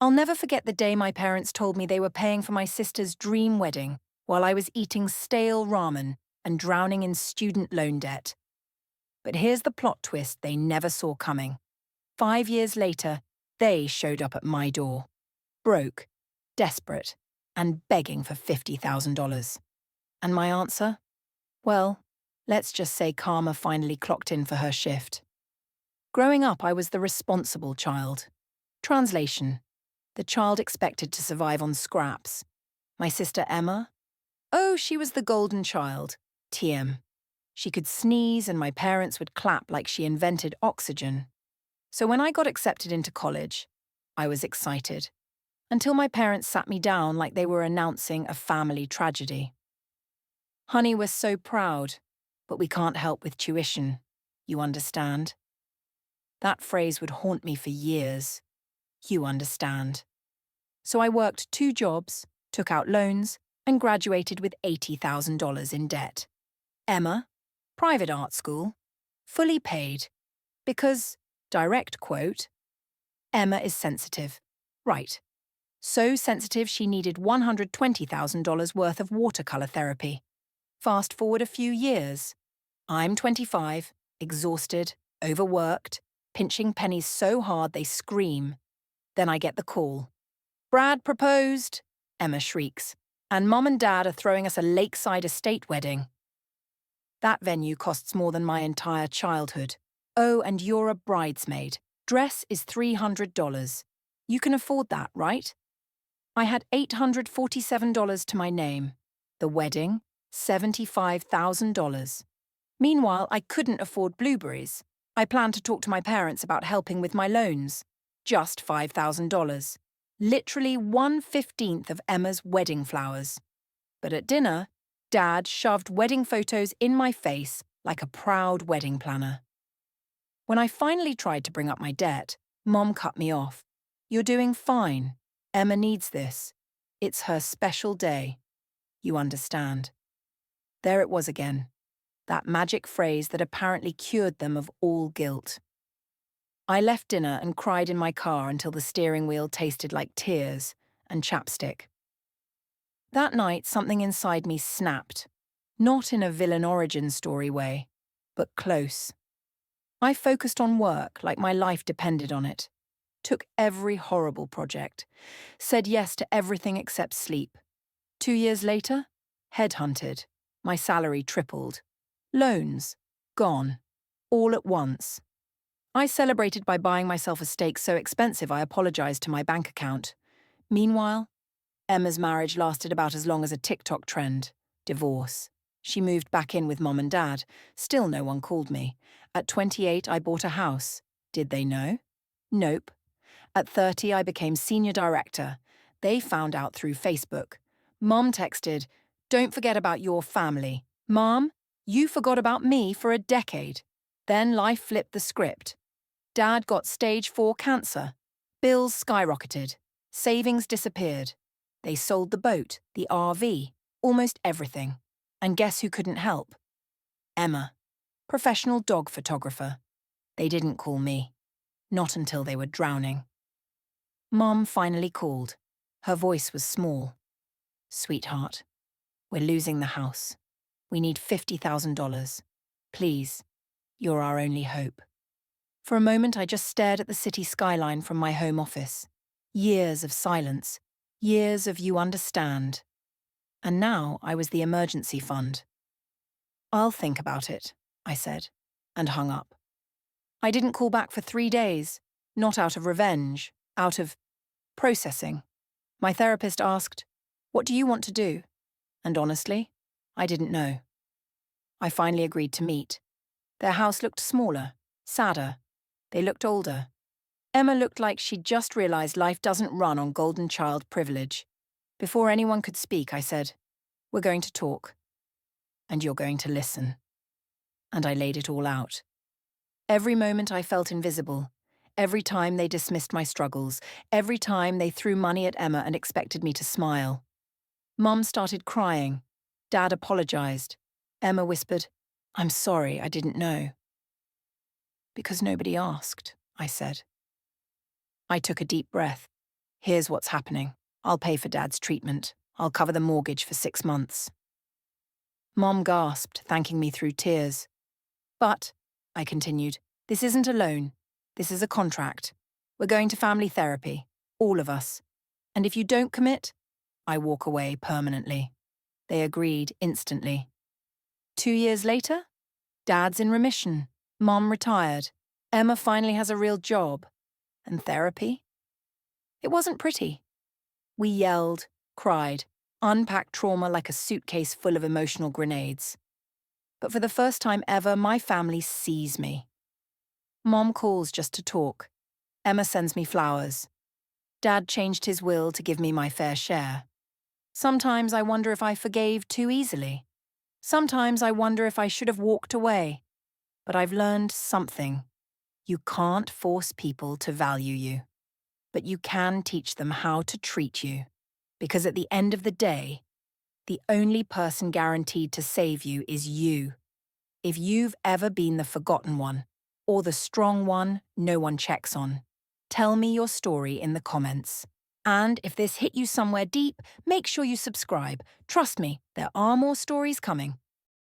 I'll never forget the day my parents told me they were paying for my sister's dream wedding while I was eating stale ramen and drowning in student loan debt. But here's the plot twist they never saw coming. 5 years later, they showed up at my door. Broke, desperate, and begging for $50,000. And my answer? Well, let's just say karma finally clocked in for her shift. Growing up, I was the responsible child. Translation: the child expected to survive on scraps. My sister Emma? Oh, she was the golden child. TM. She could sneeze and my parents would clap like she invented oxygen. So when I got accepted into college, I was excited. Until my parents sat me down like they were announcing a family tragedy. Honey, we're so proud, but we can't help with tuition. You understand? That phrase would haunt me for years. You understand. So I worked 2 jobs, took out loans, and graduated with $80,000 in debt. Emma, private art school, fully paid, because, direct quote, Emma is sensitive. Right. So sensitive she needed $120,000 worth of watercolor therapy. Fast forward a few years. I'm 25, exhausted, overworked, pinching pennies so hard they scream. Then I get the call. Brad proposed, Emma shrieks, and Mom and Dad are throwing us a lakeside estate wedding. That venue costs more than my entire childhood. Oh, and you're a bridesmaid. Dress is $300. You can afford that, right? I had $847 to my name. The wedding, $75,000. Meanwhile, I couldn't afford blueberries. I planned to talk to my parents about helping with my loans. Just $5,000. Literally 1/15 of Emma's wedding flowers. But at dinner, Dad shoved wedding photos in my face like a proud wedding planner. When I finally tried to bring up my debt, Mom cut me off. You're doing fine. Emma needs this. It's her special day. You understand. There it was again. That magic phrase that apparently cured them of all guilt. I left dinner and cried in my car until the steering wheel tasted like tears and chapstick. That night, something inside me snapped. Not in a villain origin story way, but close. I focused on work like my life depended on it. Took every horrible project. Said yes to everything except sleep. 2 years later, headhunted. My salary tripled. Loans, gone. All at once. I celebrated by buying myself a steak so expensive I apologized to my bank account. Meanwhile, Emma's marriage lasted about as long as a TikTok trend. Divorce. She moved back in with Mom and Dad. Still no one called me. At 28, I bought a house. Did they know? Nope. At 30, I became senior director. They found out through Facebook. Mom texted, "Don't forget about your family." Mom, you forgot about me for a decade. Then life flipped the script. Dad got stage 4 cancer. Bills skyrocketed. Savings disappeared. They sold the boat, the RV, almost everything. And guess who couldn't help? Emma, professional dog photographer. They didn't call me. Not until they were drowning. Mom finally called. Her voice was small. Sweetheart, we're losing the house. We need $50,000. Please, you're our only hope. For a moment, I just stared at the city skyline from my home office. Years of silence. Years of you understand. And now I was the emergency fund. I'll think about it, I said, and hung up. I didn't call back for 3 days, not out of revenge, out of processing. My therapist asked, "What do you want to do?" And honestly, I didn't know. I finally agreed to meet. Their house looked smaller, sadder. They looked older. Emma looked like she'd just realized life doesn't run on golden child privilege. Before anyone could speak, I said, "We're going to talk. And you're going to listen." And I laid it all out. Every moment I felt invisible. Every time they dismissed my struggles. Every time they threw money at Emma and expected me to smile. Mum started crying. Dad apologized. Emma whispered, "I'm sorry, I didn't know." "Because nobody asked," I said. I took a deep breath. Here's what's happening. I'll pay for Dad's treatment. I'll cover the mortgage for 6 months. Mom gasped, thanking me through tears. But, I continued, this isn't a loan. This is a contract. We're going to family therapy, all of us. And if you don't commit, I walk away permanently. They agreed instantly. 2 years later, Dad's in remission. Mom retired. Emma finally has a real job. And therapy? It wasn't pretty. We yelled, cried, unpacked trauma like a suitcase full of emotional grenades. But for the first time ever, my family sees me. Mom calls just to talk. Emma sends me flowers. Dad changed his will to give me my fair share. Sometimes I wonder if I forgave too easily. Sometimes I wonder if I should have walked away. But I've learned something. You can't force people to value you. But you can teach them how to treat you. Because at the end of the day, the only person guaranteed to save you is you. If you've ever been the forgotten one, or the strong one no one checks on, tell me your story in the comments. And if this hit you somewhere deep, make sure you subscribe. Trust me, there are more stories coming.